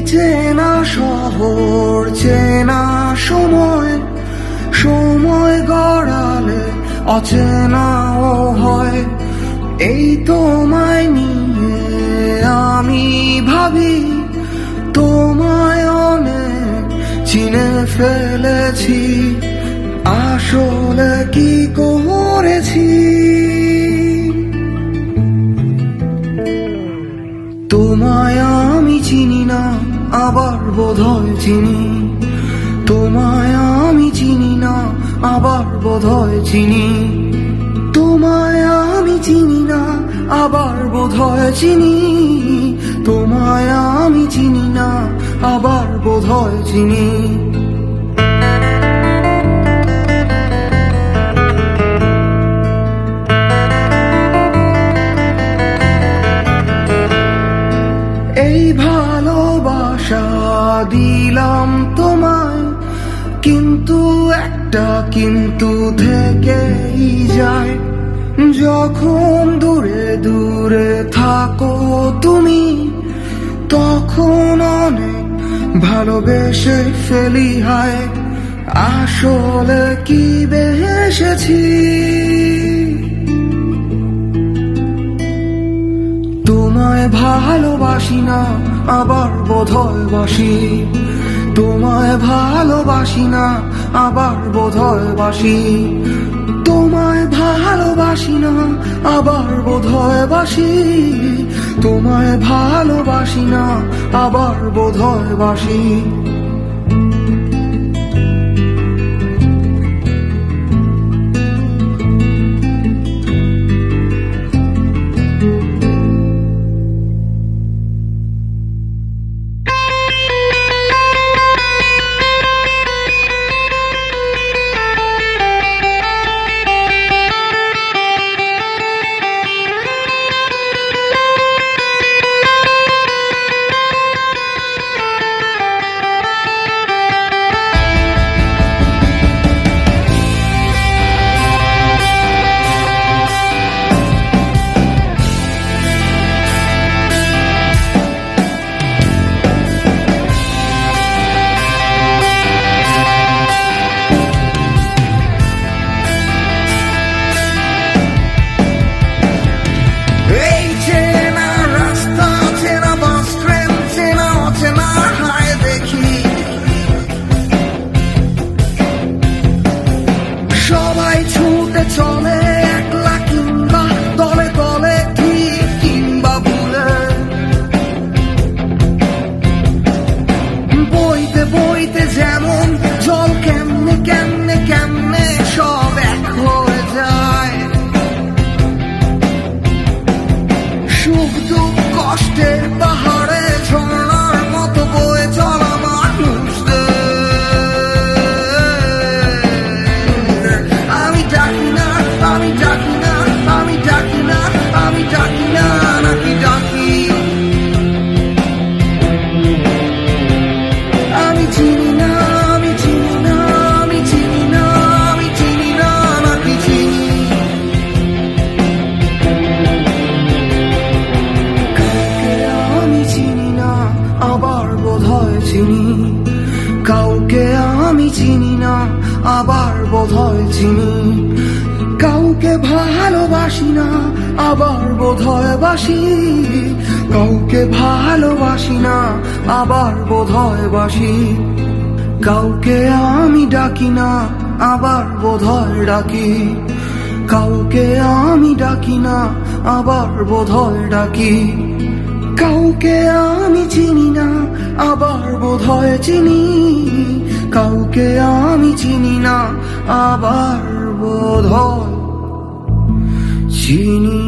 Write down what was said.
চেনা শহর চেনা সময়, সময় গড়ালে অচেনাও হয়। এই তোমায় নিয়ে আমি ভাবি, তোমায় অনেক চিনে ফেলেছি, আসলে কি করেছি। তোমায় আমি চিনি না, আবার বোধহয় চিনি। তোমায় আমি চিনি না, আবার বোধহয় চিনি। তোমায় আমি চিনি না, আবার বোধহয় চিনি। তোমায় আমি চিনি না, আবার বোধহয় চিনি। এই ভালোবাসা দিলাম তোমায়, কিন্তু একটা কিন্তু থেকেই যায়। যখন দূরে দূরে থাকো তুমি, তখন অনেক ভালোবেসে ফেলি হায়। আসলে কি বেসেছি। তোমায় ভালোবাসি না, আবার বোধহয় বাসি। তোমায় ভালোবাসি না, আবার বোধহয় বাসি। তোমায় ভালোবাসি না, আবার বোধহয় বাসি। তোমায় ভালোবাসি না, আবার বোধহয় বাসি। সবাই ছুটে চলে একলা কিংবা দলে দলে, ঠিক কিংবা ভুলে। বইতে বইতে যেমন জল কেমনে কেমনে কেমনে সব এক হয়ে যায়। সুখ দুঃখ কষ্টের পাহাড়ে ঝর্ণার মতো বয়ে চলা মানুষদের আমি ডাকি না, আমি ডাকি না, আমি ডাকি না, আমি ডাকি না, নাকি ডাকি। আমি চিনি না, আমি চিনি না, আমি চিনি না, আমি চিনি না, নাকি চিনি। কাউকে আমি চিনি না, আবার বোধহয় চিনি। কাউকে আমি চিনি না, আবার বোধহয় চিনি। কাউকে ভালোবাসি না, আবার বোধহয় বাসি। কাউকে ভালোবাসি না, আবার বোধহয় বাসি। কাউকে আমি ডাকি না, আবার বোধহয় ডাকি। কাউকে আমি ডাকি না, আবার বোধহয় ডাকি। কাউকে আমি চিনি না, আবার বোধহয় চিনি। কাউকে আমি চিনি না, আবার বোধহয় চিনি।